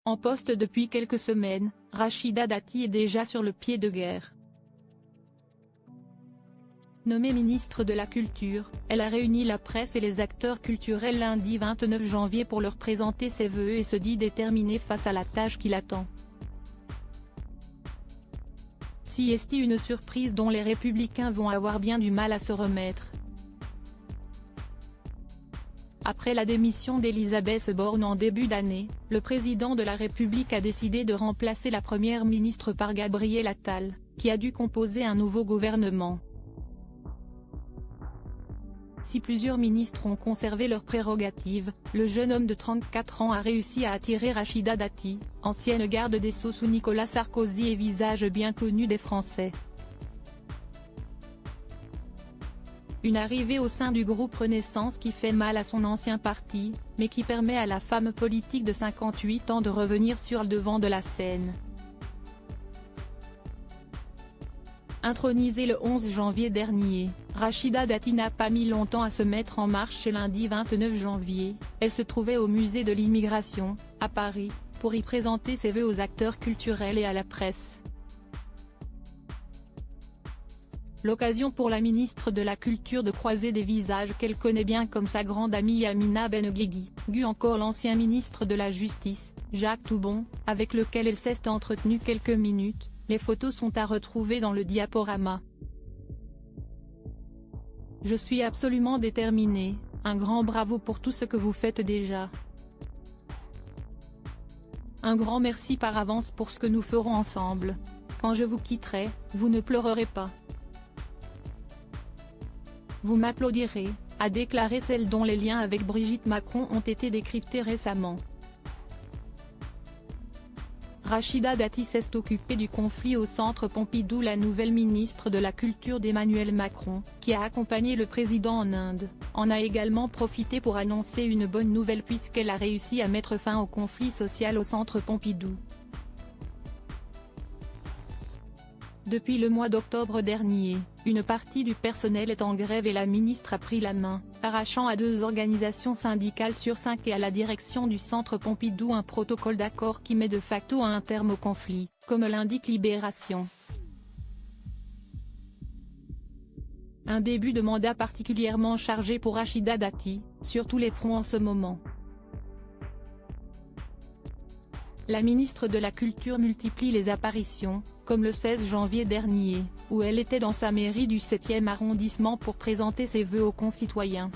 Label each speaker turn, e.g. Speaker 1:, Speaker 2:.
Speaker 1: En poste depuis quelques semaines, Rachida Dati est déjà sur le pied de guerre. Nommée ministre de la Culture, elle a réuni la presse et les acteurs culturels lundi 29 janvier pour leur présenter ses vœux et se dit déterminée face à la tâche qui l'attend. Si est une surprise dont les Républicains vont avoir bien du mal à se remettre. Après la démission d'Elisabeth Borne en début d'année, le président de la République a décidé de remplacer la première ministre par Gabriel Attal, qui a dû composer un nouveau gouvernement. Si plusieurs ministres ont conservé leurs prérogatives, le jeune homme de 34 ans a réussi à attirer Rachida Dati, ancienne garde des Sceaux sous Nicolas Sarkozy et visage bien connu des Français. Une arrivée au sein du groupe Renaissance qui fait mal à son ancien parti, mais qui permet à la femme politique de 58 ans de revenir sur le devant de la scène. Intronisée le 11 janvier dernier, Rachida Dati n'a pas mis longtemps à se mettre en marche ce lundi 29 janvier, elle se trouvait au musée de l'Immigration, à Paris, pour y présenter ses vœux aux acteurs culturels et à la presse. L'occasion pour la ministre de la Culture de croiser des visages qu'elle connaît bien comme sa grande amie Amina Benguigui, encore l'ancien ministre de la Justice, Jacques Toubon, avec lequel elle s'est entretenue quelques minutes. Les photos sont à retrouver dans le diaporama. Je suis absolument déterminée, un grand bravo pour tout ce que vous faites déjà. Un grand merci par avance pour ce que nous ferons ensemble. Quand je vous quitterai, vous ne pleurerez pas. Vous m'applaudirez, a déclaré celle dont les liens avec Brigitte Macron ont été décryptés récemment. Rachida Dati s'est occupée du conflit au Centre Pompidou. La nouvelle ministre de la Culture d'Emmanuel Macron, qui a accompagné le président en Inde, en a également profité pour annoncer une bonne nouvelle puisqu'elle a réussi à mettre fin au conflit social au Centre Pompidou. Depuis le mois d'octobre dernier, une partie du personnel est en grève et la ministre a pris la main, arrachant à 2 organisations syndicales sur 5 et à la direction du Centre Pompidou un protocole d'accord qui met de facto un terme au conflit, comme l'indique Libération. Un début de mandat particulièrement chargé pour Rachida Dati, sur tous les fronts en ce moment. La ministre de la Culture multiplie les apparitions, comme le 16 janvier dernier, où elle était dans sa mairie du 7e arrondissement pour présenter ses vœux aux concitoyens.